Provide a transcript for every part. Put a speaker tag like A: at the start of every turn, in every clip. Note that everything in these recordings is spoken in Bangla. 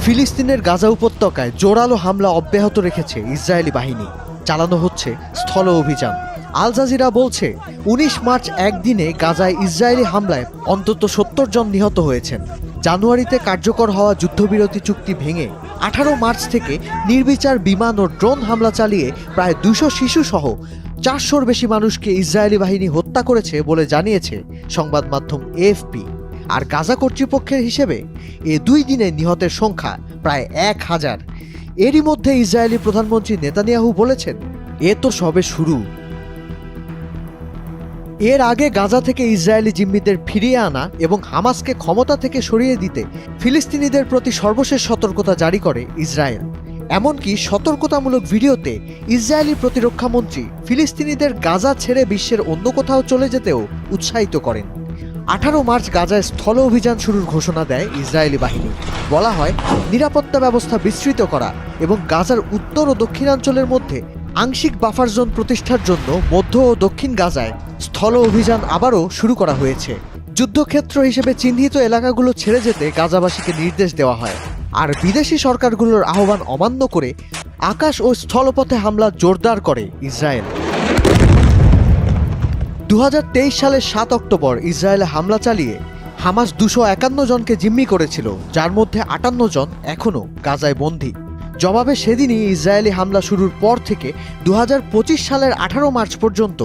A: ফিলিস্তিনের গাজা উপত্যকায় জোরালো হামলা অব্যাহত রেখেছে ইসরায়েলি বাহিনী। চালানো হচ্ছে স্থল অভিযান। আল জাজিরা বলছে ১৯ মার্চ একদিনে গাজায় ইসরায়েলি হামলায় অন্তত ৭০ জন নিহত হয়েছেন। জানুয়ারিতে কার্যকর হওয়া যুদ্ধবিরতি চুক্তি ভেঙে ১৮ মার্চ থেকে নির্বিচার বিমান ও ড্রোন হামলা চালিয়ে প্রায় ২০০ শিশুসহ ৪০০-র বেশি মানুষকে ইসরায়েলি বাহিনী হত্যা করেছে বলে জানিয়েছে সংবাদ মাধ্যম এএফপি। আর গাজা কর্তৃপক্ষের হিসেবে এ ২ দিনে নিহতের সংখ্যা প্রায় ১,০০০। এরই মধ্যে ইসরায়েলি প্রধানমন্ত্রী নেতানিয়াহু বলেছেন, এ তো সবে শুরু। এর আগে গাজা থেকে ইসরায়েলি জিম্মিদের ফিরিয়ে আনা এবং হামাসকে ক্ষমতা থেকে সরিয়ে দিতে ফিলিস্তিনিদের প্রতি সর্বশেষ সতর্কতা জারি করে ইসরায়েল। এমনকি সতর্কতামূলক ভিডিওতে ইসরায়েলি প্রতিরক্ষামন্ত্রী ফিলিস্তিনিদের গাজা ছেড়ে বিশ্বের অন্য কোথাও চলে যেতেও উৎসাহিত করেন। ১৮ মার্চ গাজায় স্থল অভিযান শুরুর ঘোষণা দেয় ইসরায়েলি বাহিনী। বলা হয়, নিরাপত্তা ব্যবস্থা বিস্তৃত করা এবং গাজার উত্তর ও দক্ষিণাঞ্চলের মধ্যে আংশিক বাফার জোন প্রতিষ্ঠার জন্য মধ্য ও দক্ষিণ গাজায় স্থল অভিযান আবারও শুরু করা হয়েছে। যুদ্ধক্ষেত্র হিসেবে চিহ্নিত এলাকাগুলো ছেড়ে যেতে গাজাবাসীকে নির্দেশ দেওয়া হয়। আর বিদেশি সরকারগুলোর আহ্বান অমান্য করে আকাশ ও স্থলপথে হামলা জোরদার করে ইসরায়েল। ২০২৩ সালের ৭ অক্টোবর ইসরায়েলে হামলা চালিয়ে হামাস ২৫১ জনকে জিম্মি করেছিল, যার মধ্যে ৫৮ জন এখনও গাজায় বন্দী। জবাবে সেদিনই ইসরায়েলি হামলা শুরুর পর থেকে ২০২৫ সালের ১৮ মার্চ পর্যন্ত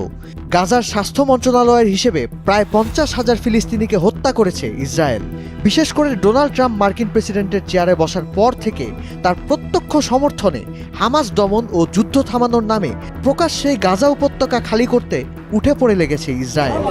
A: গাজার স্বাস্থ্য মন্ত্রণালয়ের হিসেবে প্রায় ৫০,০০০ ফিলিস্তিনিকে হত্যা করেছে ইসরায়েল। বিশেষ করে ডোনাল্ড ট্রাম্প মার্কিন প্রেসিডেন্টের চেয়ারে বসার পর থেকে তার প্রত্যক্ষ সমর্থনে হামাস দমন ও যুদ্ধ থামানোর নামে প্রকাশ্যে গাজা উপত্যকা খালি করতে উঠে পড়ে লেগেছে ইসরায়েল।